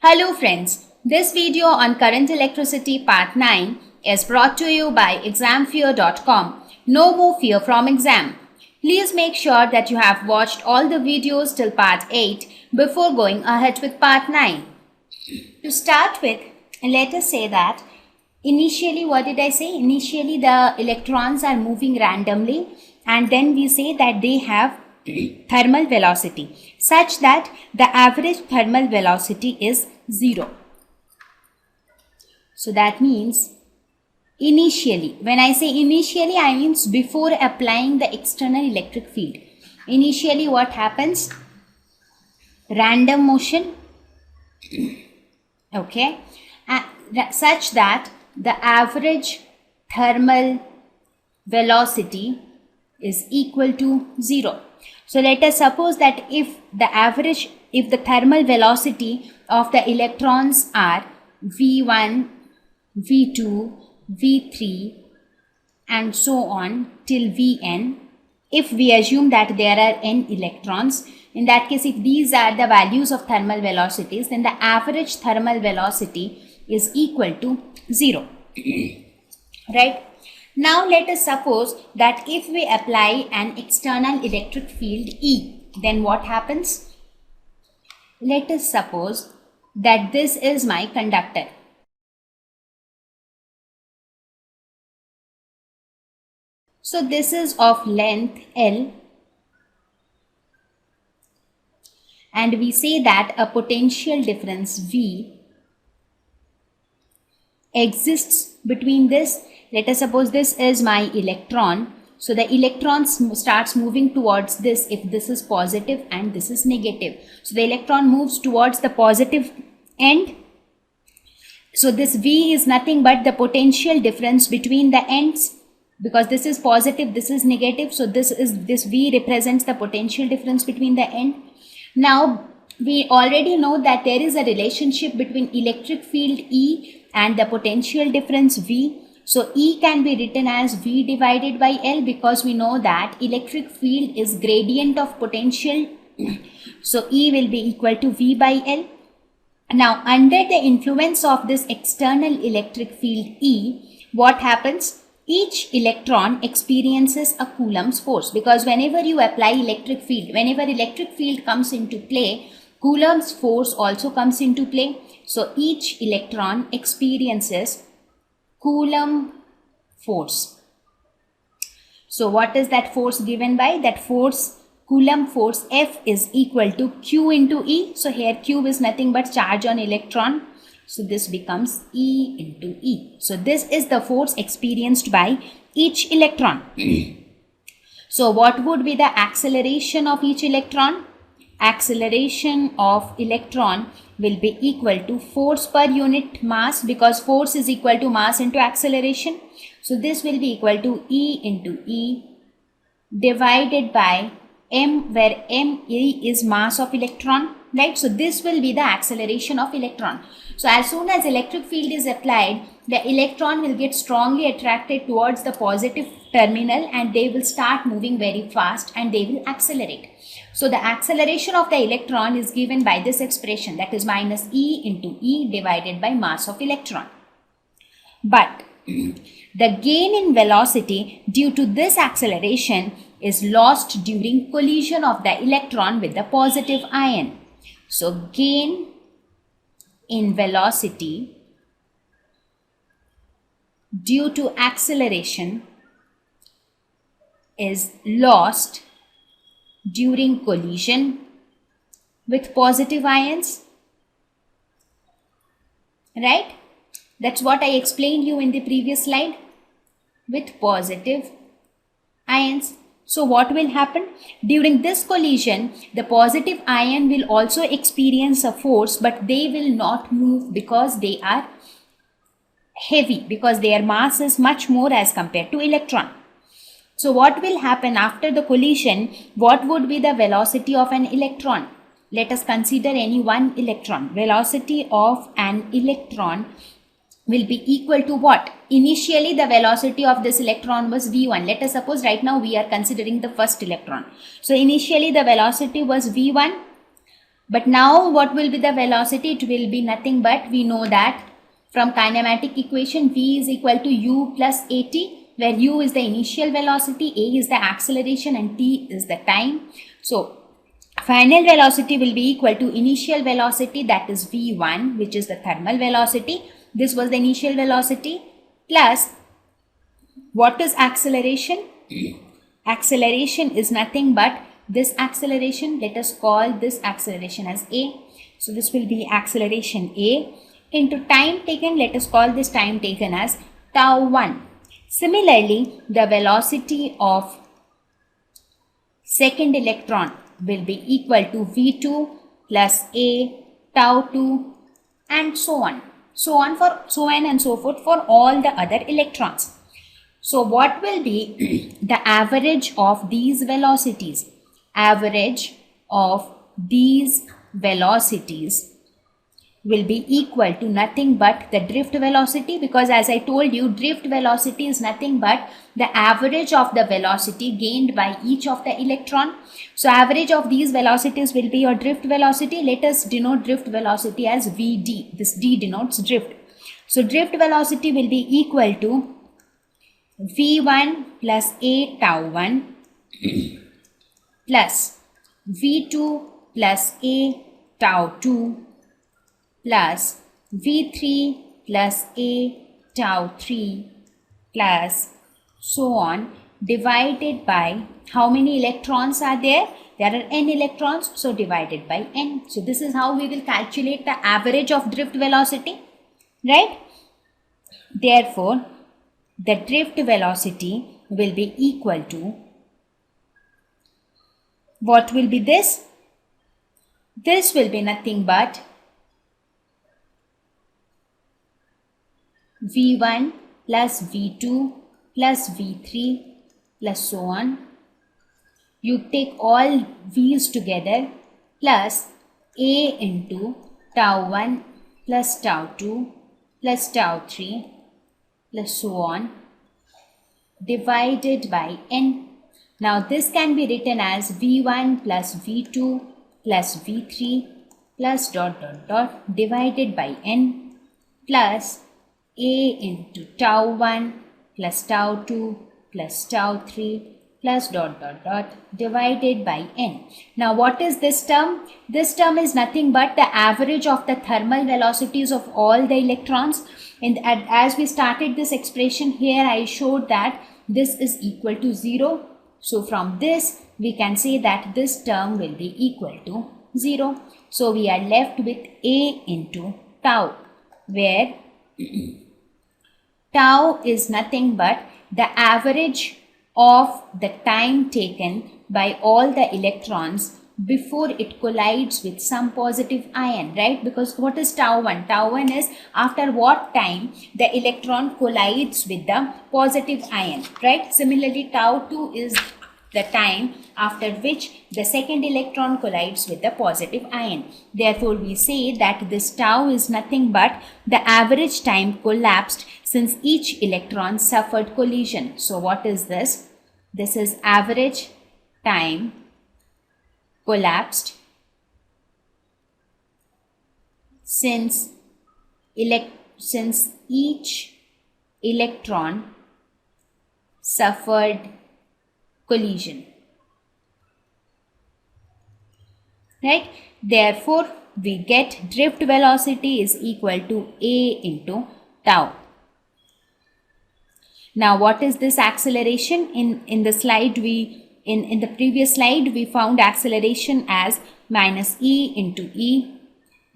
Hello friends, this video on current electricity part 9 is brought to you by examfear.com. No more fear from exam. Please make sure that you have watched all the videos till part 8 before going ahead with part 9. To start with, let us say that initially, what did I say? Initially the electrons are moving randomly and then we say that they have thermal velocity such that the average thermal velocity is 0. So that means initially, when I say initially, I means before applying the external electric field. Initially what happens? Random motion, okay, such that the average thermal velocity is equal to 0. So let us suppose that if the thermal velocity of the electrons are V1, V2, V3 and so on till Vn, if we assume that there are n electrons, in that case if these are the values of thermal velocities, then the average thermal velocity is equal to 0. Right? Now let us suppose that if we apply an external electric field E, then what happens? Let us suppose that this is my conductor. So this is of length L and we say that a potential difference V exists between this. Let us suppose this is my electron. So the electron starts moving towards this if this is positive and this is negative. So the electron moves towards the positive end. So this V is nothing but the potential difference between the ends, because this is positive, this is negative. So this V represents the potential difference between the end. Now we already know that there is a relationship between electric field E and the potential difference V. So E can be written as V divided by L, because we know that electric field is gradient of potential. So E will be equal to V by L. Now under the influence of this external electric field E, what happens? Each electron experiences a Coulomb's force, because whenever you apply electric field, whenever electric field comes into play, Coulomb's force also comes into play. So each electron experiences Coulomb force. So what is that force given by? That force, Coulomb force F, is equal to Q into E. So here Q is nothing but charge on electron. So this becomes E into E. So this is the force experienced by each electron. So what would be the acceleration of each electron? Acceleration of electron will be equal to force per unit mass, because force is equal to mass into acceleration. So this will be equal to E into E divided by m, where m is mass of electron, right? So this will be the acceleration of electron. So as soon as electric field is applied, the electron will get strongly attracted towards the positive terminal and they will start moving very fast and they will accelerate. So the acceleration of the electron is given by this expression, that is minus E into E divided by mass of electron. But the gain in velocity due to this acceleration is lost during collision of the electron with the positive ion. So gain in velocity due to acceleration is lost during collision with positive ions, right? That's what I explained you in the previous slide, with positive ions. So what will happen? During this collision, the positive ion will also experience a force, but they will not move because they are heavy, because their mass is much more as compared to electron. So what will happen after the collision? What would be the velocity of an electron? Let us consider any one electron. Velocity of an electron will be equal to what? Initially the velocity of this electron was v1. Let us suppose right now we are considering the first electron. So initially the velocity was v1, But now what will be the velocity? It will be nothing but, we know that from kinematic equation, v is equal to u plus at, where u is the initial velocity, a is the acceleration, and t is the time. So final velocity will be equal to initial velocity, that is v1, which is the thermal velocity. This was the initial velocity, plus what is acceleration? Acceleration is nothing but this acceleration. Let us call this acceleration as a. So this will be acceleration a into time taken. Let us call this time taken as tau 1. Similarly, the velocity of second electron will be equal to v2 plus a tau 2 and so on and so forth for all the other electrons. So what will be the average of these velocities? Average of these velocities will be equal to nothing but the drift velocity, because as I told you, drift velocity is nothing but the average of the velocity gained by each of the electron. So average of these velocities will be your drift velocity. Let us denote drift velocity as Vd. This d denotes drift. So drift velocity will be equal to v1 plus a tau 1 plus v2 plus a tau 2 plus v3 plus a tau 3 plus so on, divided by how many electrons are there? There are n electrons, so divided by n. So this is how we will calculate the average of drift velocity, right? Therefore, the drift velocity will be equal to, what will be this? This will be nothing but v1 plus v2 plus v3 plus so on. You take all v's together plus a into tau 1 plus tau 2 plus tau 3 plus so on, divided by n. Now this can be written as v1 plus v2 plus v3 plus divided by n plus a into tau 1 plus tau 2 plus tau 3 plus divided by n. Now what is this term? This term is nothing but the average of the thermal velocities of all the electrons. And as we started this expression here, I showed that this is equal to 0. So from this we can say that this term will be equal to 0. So we are left with a into tau, where tau is nothing but the average of the time taken by all the electrons before it collides with some positive ion, right? Because what is tau 1? Tau 1 is after what time the electron collides with the positive ion, right? Similarly, tau 2 is the time after which the second electron collides with the positive ion. Therefore, we say that this tau is nothing but the average time collapsed since each electron suffered collision. So what is this? This is average time collapsed since each electron suffered collision, right? Therefore, we get drift velocity is equal to a into tau. Now, what is this acceleration? In the slide in the previous slide we found acceleration as minus e into e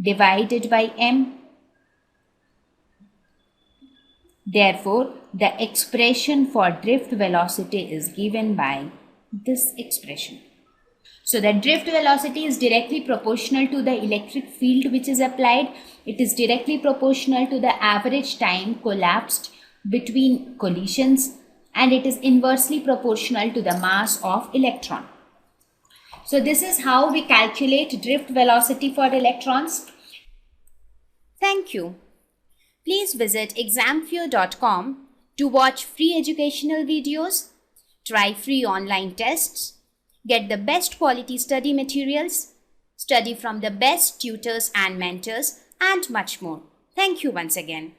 divided by m. Therefore, the expression for drift velocity is given by this expression. So the drift velocity is directly proportional to the electric field which is applied. It is directly proportional to the average time collapsed between collisions, and it is inversely proportional to the mass of electron. So this is how we calculate drift velocity for electrons. Thank you. Please visit examfear.com to watch free educational videos, try free online tests, get the best quality study materials, study from the best tutors and mentors, and much more. Thank you once again.